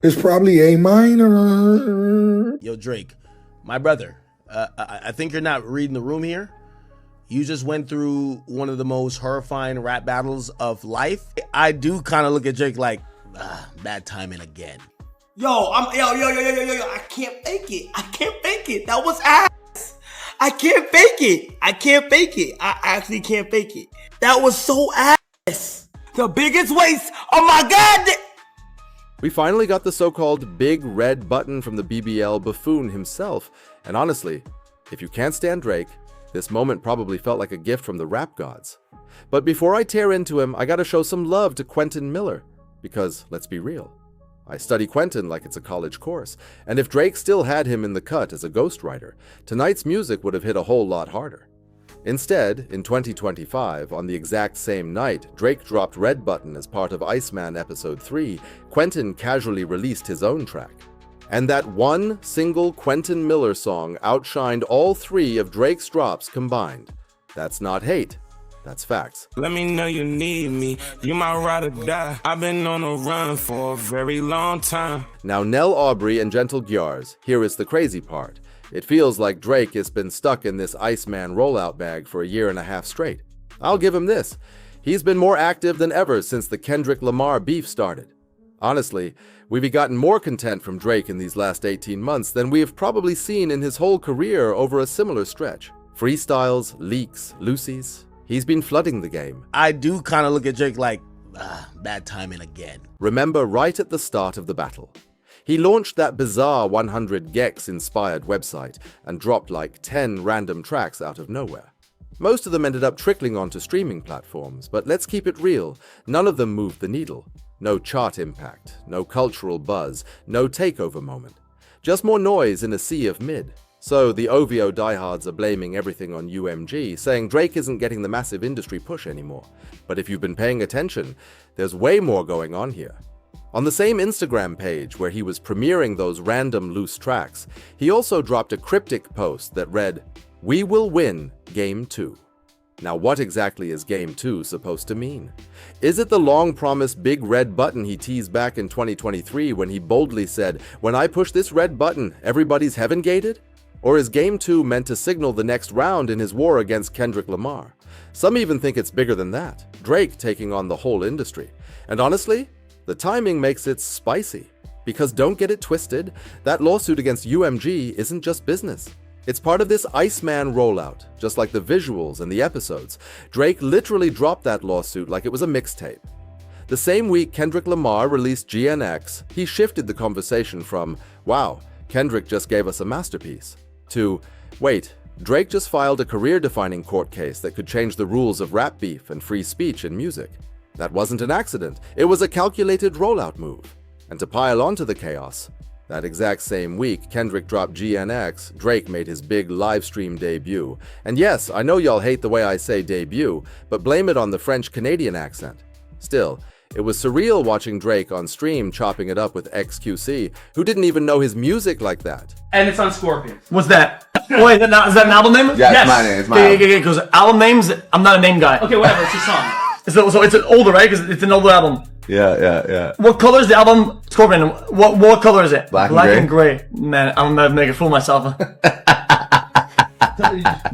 It's probably A minor. Yo, Drake, my brother, I think you're not reading the room here. You just went through one of the most horrifying rap battles of life. I do kind of look at Drake like, bad timing again. Yo, I can't fake it. I can't fake it. That was ass. I can't fake it. I can't fake it. I actually can't fake it. That was so ass. The biggest waste of my god. We finally got the so-called big red button from the BBL buffoon himself, and honestly, if you can't stand Drake, this moment probably felt like a gift from the rap gods. But before I tear into him, I gotta show some love to Quentin Miller, because let's be real, I study Quentin like it's a college course, and if Drake still had him in the cut as a ghostwriter, tonight's music would have hit a whole lot harder. Instead, in 2025, on the exact same night Drake dropped Red Button as part of Iceman Episode 3, Quentin casually released his own track. And that one single Quentin Miller song outshined all three of Drake's drops combined. That's not hate, that's facts. Let me know you need me, you my ride or die. I've been on a run for a very long time. Now Nell Aubrey and Gentle Gyars, here is the crazy part. It feels like Drake has been stuck in this Iceman rollout bag for a year and a half straight. I'll give him this. He's been more active than ever since the Kendrick Lamar beef started. Honestly, we've gotten more content from Drake in these last 18 months than we have probably seen in his whole career over a similar stretch. Freestyles, leaks, Lucy's. He's been flooding the game. I do kind of look at Drake like, bad timing again. Remember right at the start of the battle. He launched that bizarre 100 Gex-inspired website and dropped like 10 random tracks out of nowhere. Most of them ended up trickling onto streaming platforms, but let's keep it real, none of them moved the needle. No chart impact, no cultural buzz, no takeover moment. Just more noise in a sea of mid. So the OVO diehards are blaming everything on UMG, saying Drake isn't getting the massive industry push anymore. But if you've been paying attention, there's way more going on here. On the same Instagram page where he was premiering those random loose tracks, he also dropped a cryptic post that read, "We will win Game 2. Now what exactly is Game 2 supposed to mean? Is it the long-promised big red button he teased back in 2023 when he boldly said, "When I push this red button, everybody's heaven-gated"? Or is Game 2 meant to signal the next round in his war against Kendrick Lamar? Some even think it's bigger than that, Drake taking on the whole industry. And honestly, the timing makes it spicy. Because don't get it twisted, that lawsuit against UMG isn't just business. It's part of this Iceman rollout, just like the visuals and the episodes. Drake literally dropped that lawsuit like it was a mixtape. The same week Kendrick Lamar released GNX, he shifted the conversation from, "Wow, Kendrick just gave us a masterpiece," to, "Wait, Drake just filed a career-defining court case that could change the rules of rap beef and free speech in music." That wasn't an accident, it was a calculated rollout move. And to pile onto the chaos, that exact same week Kendrick dropped GNX, Drake made his big livestream debut. And yes, I know y'all hate the way I say debut, but blame it on the French-Canadian accent. Still, it was surreal watching Drake on stream chopping it up with XQC, who didn't even know his music like that. And it's on Scorpions. What's that? Wait, is that an album name? Yeah, yes. It's my name. It's my album. Because album names, I'm not a name guy. Okay, whatever, it's a song. So it's an older, right? Because it's an older album. Yeah. What color is the album Scorpion? What color is it? Black and gray. Man, I'm gonna make a fool of myself.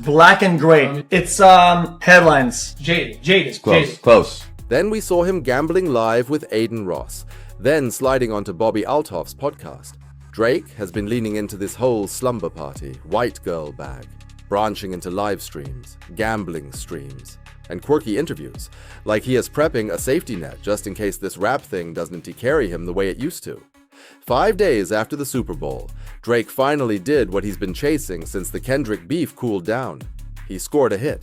Black and gray. It's headlines. Jade is Close. Then we saw him gambling live with Aiden Ross, then sliding onto Bobby Altoff's podcast. Drake has been leaning into this whole slumber party, white girl bag, branching into live streams, gambling streams, and quirky interviews, like he is prepping a safety net just in case this rap thing doesn't carry him the way it used to. 5 days after the Super Bowl, Drake finally did what he's been chasing since the Kendrick beef cooled down. He scored a hit.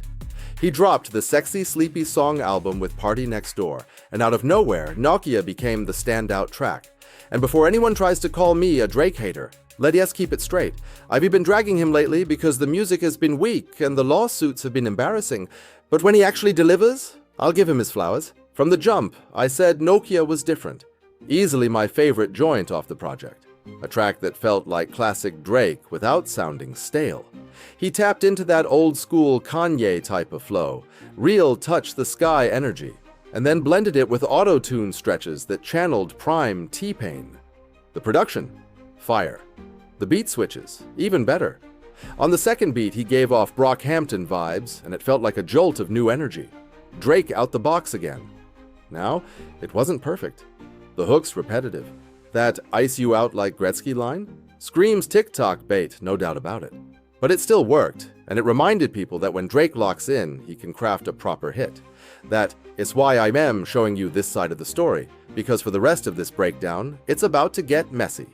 He dropped the Sexy Sleepy Song album with Party Next Door, and out of nowhere, Nokia became the standout track. And before anyone tries to call me a Drake hater, let's keep it straight. I've been dragging him lately because the music has been weak and the lawsuits have been embarrassing. But when he actually delivers, I'll give him his flowers. From the jump, I said Nokia was different. Easily my favorite joint off the project. A track that felt like classic Drake without sounding stale. He tapped into that old school Kanye type of flow, real touch the sky energy, and then blended it with auto-tune stretches that channeled prime T-Pain. The production? Fire. The beat switches? Even better. On the second beat, he gave off Brockhampton vibes, and it felt like a jolt of new energy. Drake out the box again. Now, it wasn't perfect. The hook's repetitive. That ice you out like Gretzky line? Screams TikTok bait, no doubt about it. But it still worked, and it reminded people that when Drake locks in, he can craft a proper hit. That it's why I am showing you this side of the story, because for the rest of this breakdown, it's about to get messy.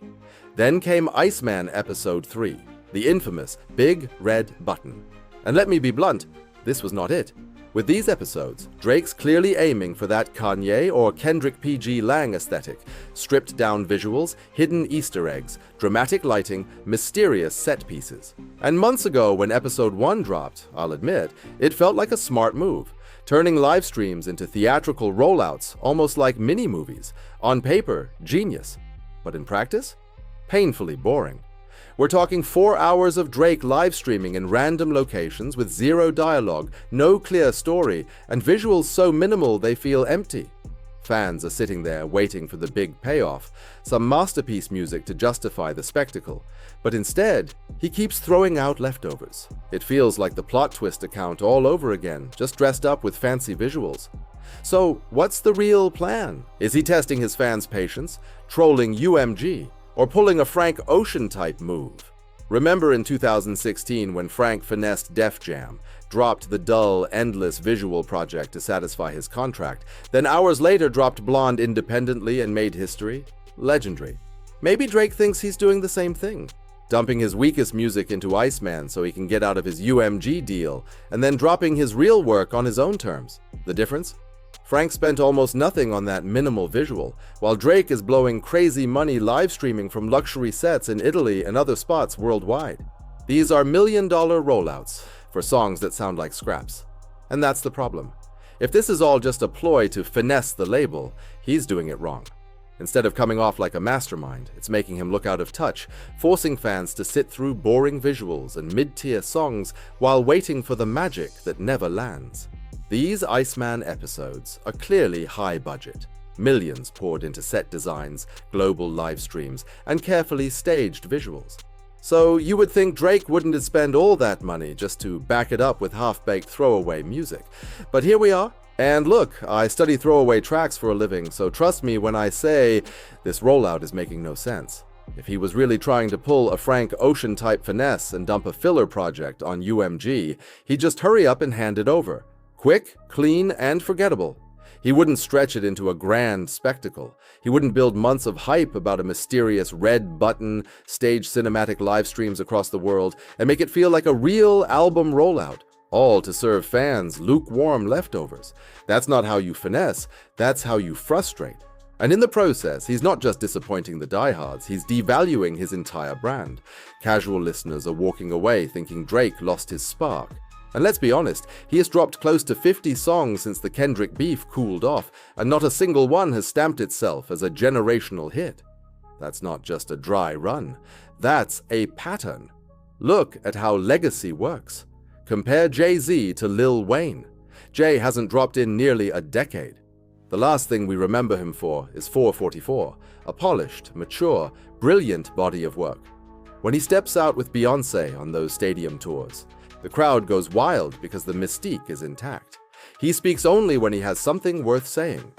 Then came Iceman Episode 3, the infamous Big Red Button. And let me be blunt, this was not it. With these episodes, Drake's clearly aiming for that Kanye or Kendrick PG Lang aesthetic, stripped down visuals, hidden Easter eggs, dramatic lighting, mysterious set pieces. And months ago when episode 1 dropped, I'll admit, it felt like a smart move, turning live streams into theatrical rollouts, almost like mini-movies. On paper, genius. But in practice? Painfully boring. We're talking 4 hours of Drake live streaming in random locations with zero dialogue, no clear story, and visuals so minimal they feel empty. Fans are sitting there waiting for the big payoff, some masterpiece music to justify the spectacle. But instead, he keeps throwing out leftovers. It feels like the plot twist account all over again, just dressed up with fancy visuals. So, what's the real plan? Is he testing his fans' patience, trolling UMG, or pulling a Frank Ocean-type move? Remember in 2016 when Frank finessed Def Jam, dropped the dull, endless visual project to satisfy his contract, then hours later dropped Blonde independently and made history? Legendary. Maybe Drake thinks he's doing the same thing, dumping his weakest music into Iceman so he can get out of his UMG deal, and then dropping his real work on his own terms. The difference? Frank spent almost nothing on that minimal visual, while Drake is blowing crazy money live streaming from luxury sets in Italy and other spots worldwide. These are million-dollar rollouts for songs that sound like scraps. And that's the problem. If this is all just a ploy to finesse the label, he's doing it wrong. Instead of coming off like a mastermind, it's making him look out of touch, forcing fans to sit through boring visuals and mid-tier songs while waiting for the magic that never lands. These Iceman episodes are clearly high budget. Millions poured into set designs, global live streams, and carefully staged visuals. So you would think Drake wouldn't spend all that money just to back it up with half-baked throwaway music. But here we are. And look, I study throwaway tracks for a living, so trust me when I say this rollout is making no sense. If he was really trying to pull a Frank Ocean-type finesse and dump a filler project on UMG, he'd just hurry up and hand it over. Quick, clean, and forgettable. He wouldn't stretch it into a grand spectacle. He wouldn't build months of hype about a mysterious red button, stage cinematic live streams across the world, and make it feel like a real album rollout, all to serve fans lukewarm leftovers. That's not how you finesse, that's how you frustrate. And in the process, he's not just disappointing the diehards, he's devaluing his entire brand. Casual listeners are walking away thinking Drake lost his spark. And let's be honest, he has dropped close to 50 songs since the Kendrick beef cooled off, and not a single one has stamped itself as a generational hit. That's not just a dry run, that's a pattern. Look at how legacy works. Compare Jay-Z to Lil Wayne. Jay hasn't dropped in nearly a decade. The last thing we remember him for is 444, a polished, mature, brilliant body of work. When he steps out with Beyoncé on those stadium tours, the crowd goes wild because the mystique is intact. He speaks only when he has something worth saying.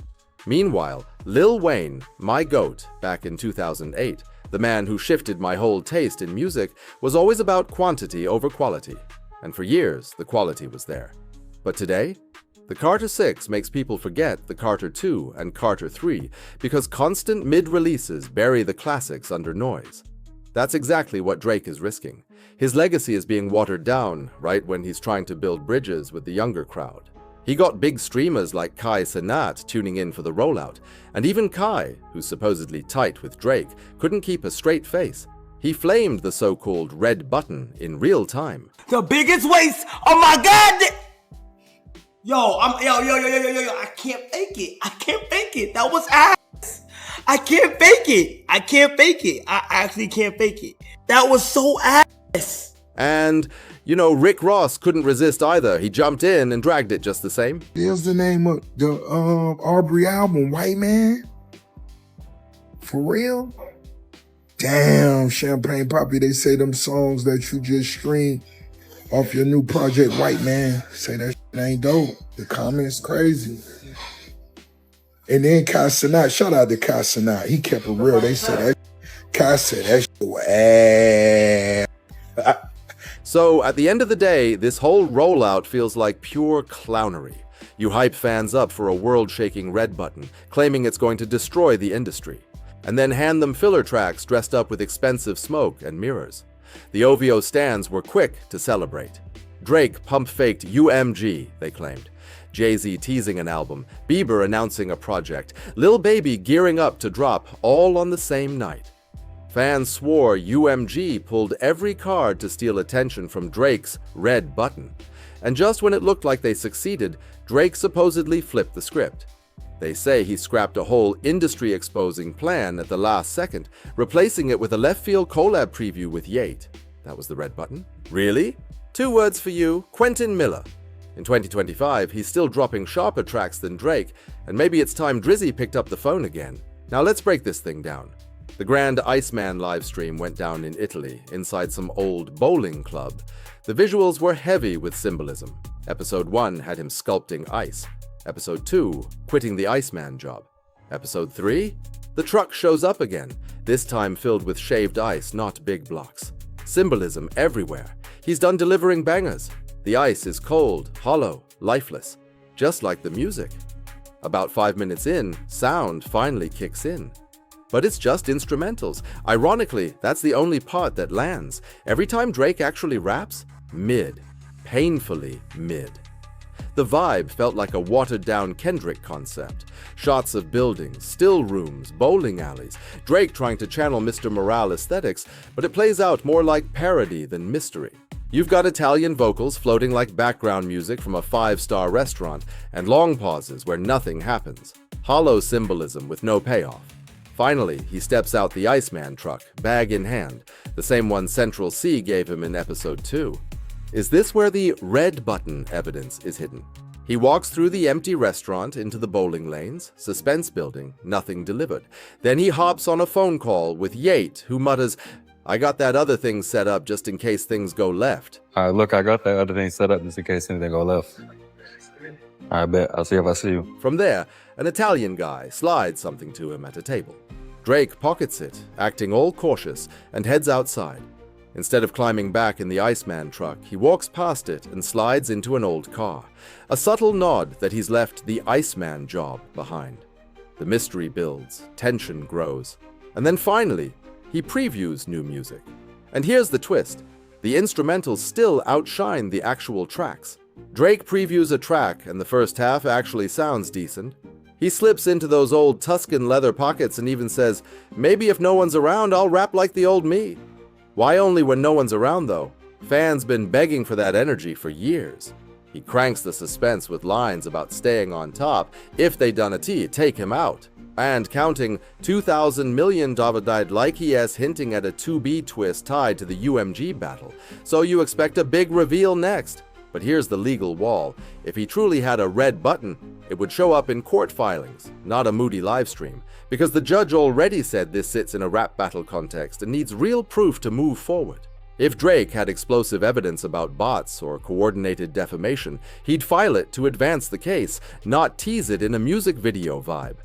Meanwhile, Lil Wayne, my GOAT back in 2008, the man who shifted my whole taste in music, was always about quantity over quality. And for years, the quality was there. But today, the Carter 6 makes people forget the Carter 2 and Carter 3 because constant mid-releases bury the classics under noise. That's exactly what Drake is risking. His legacy is being watered down right when he's trying to build bridges with the younger crowd. He got big streamers like Kai Cenat tuning in for the rollout, and even Kai, who's supposedly tight with Drake, couldn't keep a straight face. He flamed the so-called red button in real time. The biggest waste of my god. Yo, I can't fake it. I can't fake it. That was ass. I can't fake it. I can't fake it. I actually can't fake it. That was so ass. And, Rick Ross couldn't resist either. He jumped in and dragged it just the same. There's the name of the Aubrey album, White Man. For real? Damn, Champagne Poppy, they say them songs that you just streamed off your new project, White Man, say that shit ain't dope. The comments crazy. And then Kai Sinat, shout out to Kai Sinat. He kept it real. They said that Kai said that shit was ass. So, at the end of the day, this whole rollout feels like pure clownery. You hype fans up for a world-shaking red button, claiming it's going to destroy the industry, and then hand them filler tracks dressed up with expensive smoke and mirrors. The OVO stans were quick to celebrate. Drake pump-faked UMG, they claimed. Jay-Z teasing an album, Bieber announcing a project, Lil Baby gearing up to drop, all on the same night. Fans swore UMG pulled every card to steal attention from Drake's red button. And just when it looked like they succeeded, Drake supposedly flipped the script. They say he scrapped a whole industry-exposing plan at the last second, replacing it with a left-field collab preview with Yate. That was the red button? Really? 2 words for you, Quentin Miller. In 2025, he's still dropping sharper tracks than Drake, and maybe it's time Drizzy picked up the phone again. Now let's break this thing down. The grand Iceman livestream went down in Italy, inside some old bowling club. The visuals were heavy with symbolism. Episode 1 had him sculpting ice. Episode 2, quitting the Iceman job. Episode 3, the truck shows up again, this time filled with shaved ice, not big blocks. Symbolism everywhere. He's done delivering bangers. The ice is cold, hollow, lifeless, just like the music. About 5 minutes in, sound finally kicks in. But it's just instrumentals. Ironically, that's the only part that lands. Every time Drake actually raps, mid. Painfully mid. The vibe felt like a watered-down Kendrick concept. Shots of buildings, still rooms, bowling alleys, Drake trying to channel Mr. Morale aesthetics, but it plays out more like parody than mystery. You've got Italian vocals floating like background music from a 5-star restaurant, and long pauses where nothing happens. Hollow symbolism with no payoff. Finally, he steps out the Iceman truck, bag in hand, the same one Central C gave him in episode 2. Is this where the red button evidence is hidden? He walks through the empty restaurant into the bowling lanes, suspense building, nothing delivered. Then he hops on a phone call with Yate, who mutters, "I got that other thing set up just in case things go left." Look, I got that other thing set up just in case anything go left. I bet. I'll see if I see you. From there, an Italian guy slides something to him at a table. Drake pockets it, acting all cautious, and heads outside. Instead of climbing back in the Iceman truck, he walks past it and slides into an old car. A subtle nod that he's left the Iceman job behind. The mystery builds, tension grows, and then finally, he previews new music. And here's the twist. The instrumentals still outshine the actual tracks. Drake previews a track, and the first half actually sounds decent. He slips into those old Tuscan leather pockets and even says, "Maybe if no one's around, I'll rap like the old me." Why only when no one's around, though? Fans been begging for that energy for years. He cranks the suspense with lines about staying on top. If they done a T, take him out. And counting 2,000 million died like he is hinting at a 2B twist tied to the UMG battle. So you expect a big reveal next. But here's the legal wall. If he truly had a red button, it would show up in court filings, not a moody livestream, because the judge already said this sits in a rap battle context and needs real proof to move forward. If Drake had explosive evidence about bots or coordinated defamation, he'd file it to advance the case, not tease it in a music video vibe.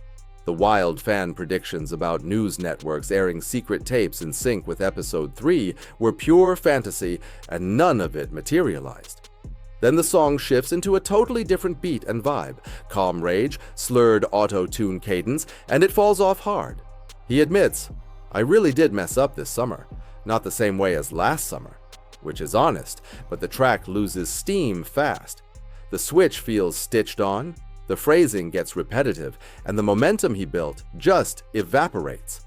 The wild fan predictions about news networks airing secret tapes in sync with episode 3 were pure fantasy, and none of it materialized. Then the song shifts into a totally different beat and vibe, calm rage, slurred auto-tune cadence, and it falls off hard. He admits, "I really did mess up this summer, not the same way as last summer," which is honest, but the track loses steam fast. The switch feels stitched on, the phrasing gets repetitive, and the momentum he built just evaporates.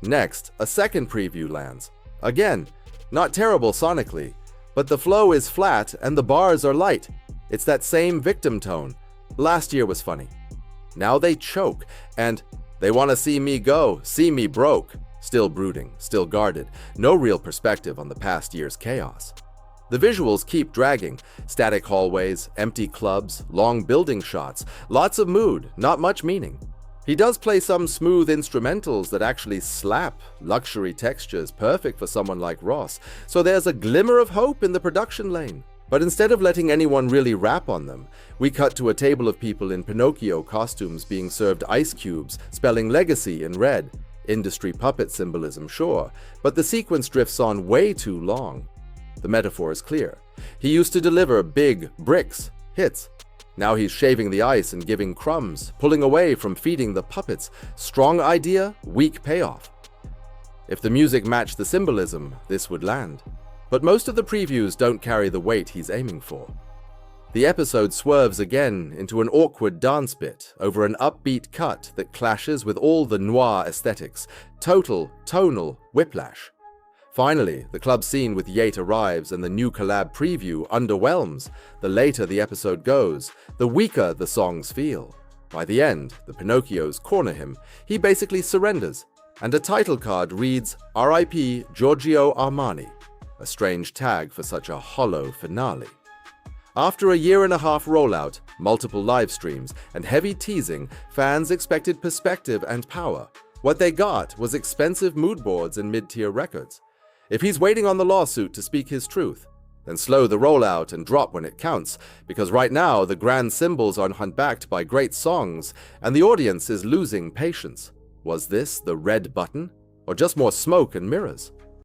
Next, a second preview lands. Again, not terrible sonically, but the flow is flat and the bars are light. It's that same victim tone. Last year was funny. Now they choke, and they want to see me go, see me broke. Still brooding, still guarded, no real perspective on the past year's chaos. The visuals keep dragging. Static hallways, empty clubs, long building shots, lots of mood, not much meaning. He does play some smooth instrumentals that actually slap, luxury textures perfect for someone like Ross, so there's a glimmer of hope in the production lane. But instead of letting anyone really rap on them, we cut to a table of people in Pinocchio costumes being served ice cubes, spelling legacy in red. Industry puppet symbolism, sure, but the sequence drifts on way too long. The metaphor is clear. He used to deliver big bricks, hits. Now he's shaving the ice and giving crumbs, pulling away from feeding the puppets. Strong idea, weak payoff. If the music matched the symbolism, this would land. But most of the previews don't carry the weight he's aiming for. The episode swerves again into an awkward dance bit over an upbeat cut that clashes with all the noir aesthetics. Total, tonal whiplash. Finally, the club scene with Yate arrives and the new collab preview underwhelms. The later the episode goes, the weaker the songs feel. By the end, the Pinocchios corner him. He basically surrenders, and a title card reads R.I.P. Giorgio Armani, a strange tag for such a hollow finale. After a 1.5-year rollout, multiple live streams, and heavy teasing, fans expected perspective and power. What they got was expensive mood boards and mid-tier records. If he's waiting on the lawsuit to speak his truth, then slow the rollout and drop when it counts, because right now the grand symbols are unbacked by great songs, and the audience is losing patience. Was this the red button, or just more smoke and mirrors?